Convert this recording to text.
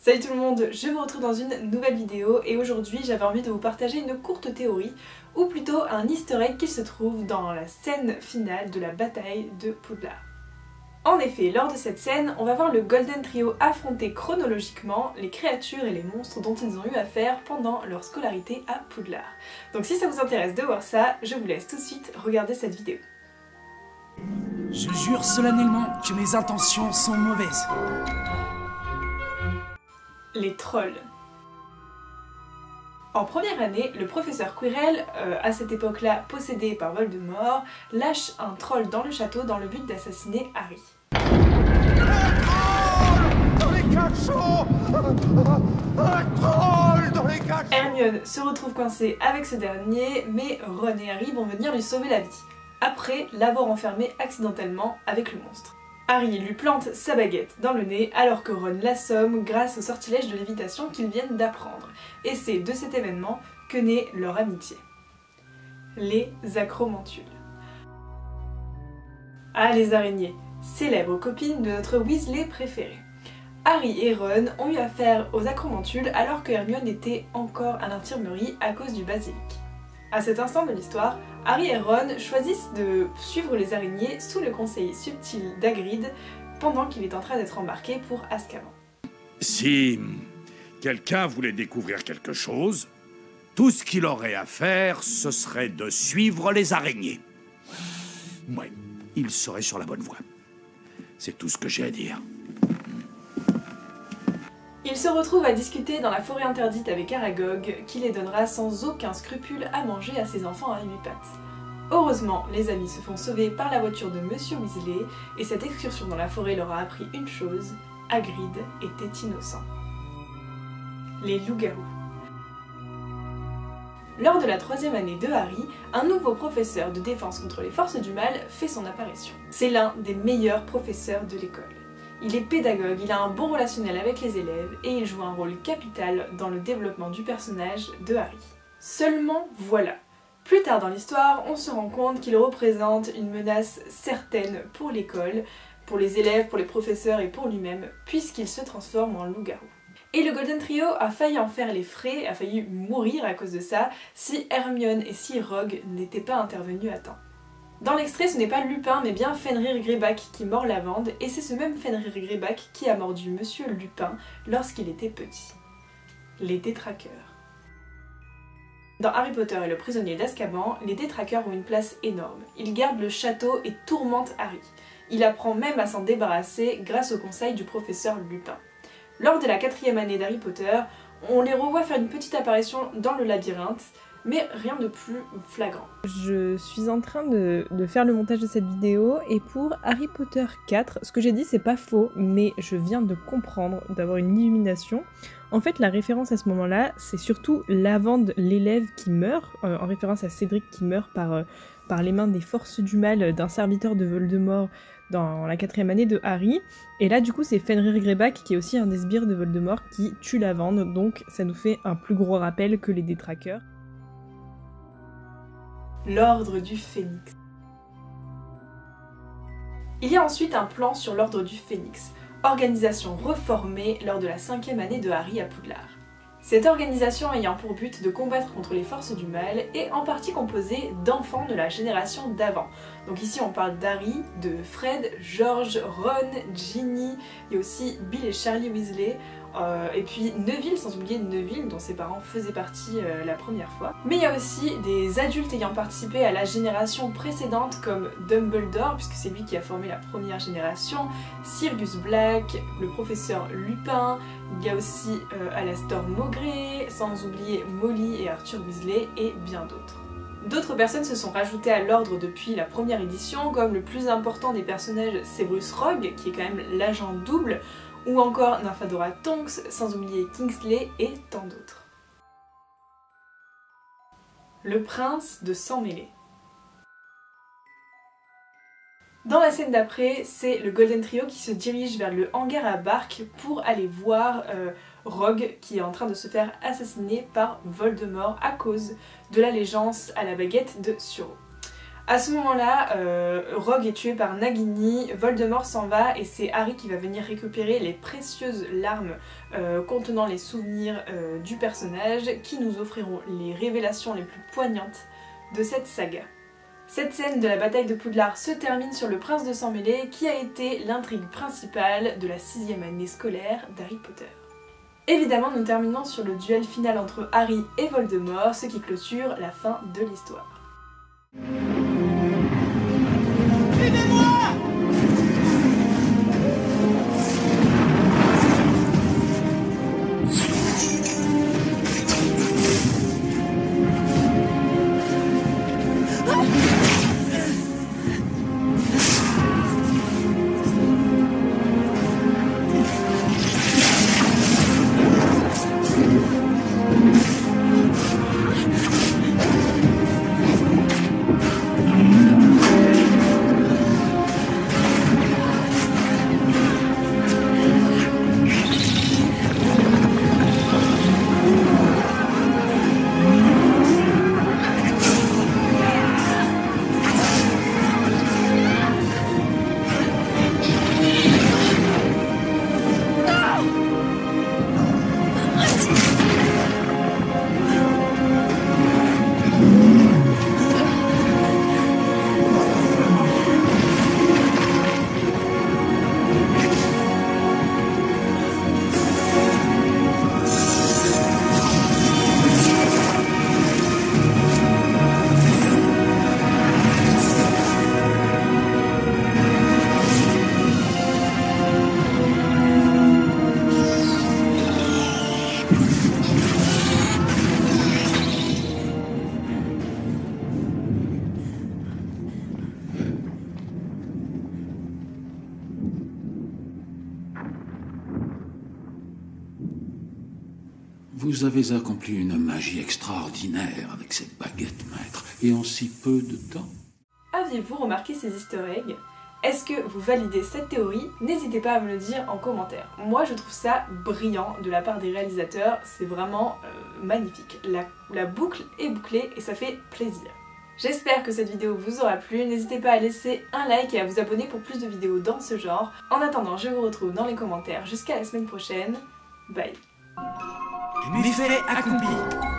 Salut tout le monde, je vous retrouve dans une nouvelle vidéo et aujourd'hui j'avais envie de vous partager une courte théorie, ou plutôt un easter egg qui se trouve dans la scène finale de la bataille de Poudlard. En effet, lors de cette scène, on va voir le Golden Trio affronter chronologiquement les créatures et les monstres dont ils ont eu affaire pendant leur scolarité à Poudlard. Donc si ça vous intéresse de voir ça, je vous laisse tout de suite regarder cette vidéo. Je jure solennellement que mes intentions sont mauvaises. Les trolls. En première année, le professeur Quirrell, à cette époque-là possédé par Voldemort, lâche un troll dans le château dans le but d'assassiner Harry. Dans les cachots! Un troll dans les cachots! Hermione se retrouve coincée avec ce dernier, mais Ron et Harry vont venir lui sauver la vie, après l'avoir enfermé accidentellement avec le monstre. Harry lui plante sa baguette dans le nez alors que Ron l'assomme grâce au sortilège de lévitation qu'ils viennent d'apprendre. Et c'est de cet événement que naît leur amitié. Les acromantules. Ah, les araignées, célèbres copines de notre Weasley préféré. Harry et Ron ont eu affaire aux acromantules alors que Hermione était encore à l'infirmerie à cause du basilic. À cet instant de l'histoire, Harry et Ron choisissent de suivre les araignées sous le conseil subtil d'Hagrid pendant qu'il est en train d'être embarqué pour Azkaban. Si quelqu'un voulait découvrir quelque chose, tout ce qu'il aurait à faire, ce serait de suivre les araignées. Ouais, il serait sur la bonne voie. C'est tout ce que j'ai à dire. Ils se retrouvent à discuter dans la forêt interdite avec Aragog, qui les donnera sans aucun scrupule à manger à ses enfants à 8 pattes. Heureusement, les amis se font sauver par la voiture de Monsieur Weasley, et cette excursion dans la forêt leur a appris une chose, Hagrid était innocent. Les loups-garous. Lors de la 3e année de Harry, un nouveau professeur de défense contre les forces du mal fait son apparition. C'est l'un des meilleurs professeurs de l'école. Il est pédagogue, il a un bon relationnel avec les élèves et il joue un rôle capital dans le développement du personnage de Harry. Seulement voilà, plus tard dans l'histoire, on se rend compte qu'il représente une menace certaine pour l'école, pour les élèves, pour les professeurs et pour lui-même, puisqu'il se transforme en loup-garou. Et le Golden Trio a failli en faire les frais, a failli mourir à cause de ça, si Hermione et si Rogue n'étaient pas intervenus à temps. Dans l'extrait, ce n'est pas Lupin, mais bien Fenrir Greyback qui mord Lavande, et c'est ce même Fenrir Greyback qui a mordu Monsieur Lupin lorsqu'il était petit. Les détraqueurs. Dans Harry Potter et le prisonnier d'Azkaban, les détraqueurs ont une place énorme. Ils gardent le château et tourmentent Harry. Il apprend même à s'en débarrasser grâce au conseil du professeur Lupin. Lors de la 4e année d'Harry Potter, on les revoit faire une petite apparition dans le labyrinthe, mais rien de plus flagrant. Je suis en train de faire le montage de cette vidéo et pour Harry Potter 4, ce que j'ai dit c'est pas faux, mais je viens de comprendre, d'avoir une illumination. En fait la référence à ce moment-là, c'est surtout Lavande, l'élève qui meurt, en référence à Cédric qui meurt par les mains des forces du mal d'un serviteur de Voldemort dans la 4e année de Harry. Et là du coup c'est Fenrir Greyback qui est aussi un des sbires de Voldemort qui tue Lavande, donc ça nous fait un plus gros rappel que les détraqueurs. L'Ordre du Phénix. Il y a ensuite un plan sur l'Ordre du Phénix, organisation reformée lors de la 5e année de Harry à Poudlard. Cette organisation ayant pour but de combattre contre les forces du mal est en partie composée d'enfants de la génération d'avant. Donc ici on parle d'Harry, de Fred, George, Ron, Ginny, il y a aussi Bill et Charlie Weasley, et puis Neville, sans oublier Neville dont ses parents faisaient partie la première fois. Mais il y a aussi des adultes ayant participé à la génération précédente comme Dumbledore, puisque c'est lui qui a formé la première génération, Sirius Black, le professeur Lupin, il y a aussi Alastor Maugrey, sans oublier Molly et Arthur Weasley et bien d'autres. D'autres personnes se sont rajoutées à l'ordre depuis la première édition, comme le plus important des personnages Severus Rogue, qui est quand même l'agent double, ou encore Nymphadora Tonks, sans oublier Kingsley et tant d'autres. Le prince de sang mêlé. Dans la scène d'après, c'est le Golden Trio qui se dirige vers le hangar à barques pour aller voir Rogue qui est en train de se faire assassiner par Voldemort à cause de l'allégeance à la baguette de Suro. À ce moment-là, Rogue est tué par Nagini, Voldemort s'en va et c'est Harry qui va venir récupérer les précieuses larmes contenant les souvenirs du personnage qui nous offriront les révélations les plus poignantes de cette saga. Cette scène de la bataille de Poudlard se termine sur le prince de sang mêlé qui a été l'intrigue principale de la 6e année scolaire d'Harry Potter. Évidemment, nous terminons sur le duel final entre Harry et Voldemort, ce qui clôture la fin de l'histoire. Vous avez accompli une magie extraordinaire avec cette baguette, maître, et en si peu de temps. Aviez-vous remarqué ces easter eggs? Est-ce que vous validez cette théorie? N'hésitez pas à me le dire en commentaire. Moi je trouve ça brillant de la part des réalisateurs, c'est vraiment magnifique. La boucle est bouclée et ça fait plaisir. J'espère que cette vidéo vous aura plu, n'hésitez pas à laisser un like et à vous abonner pour plus de vidéos dans ce genre. En attendant, je vous retrouve dans les commentaires jusqu'à la semaine prochaine. Bye. Méfait accompli.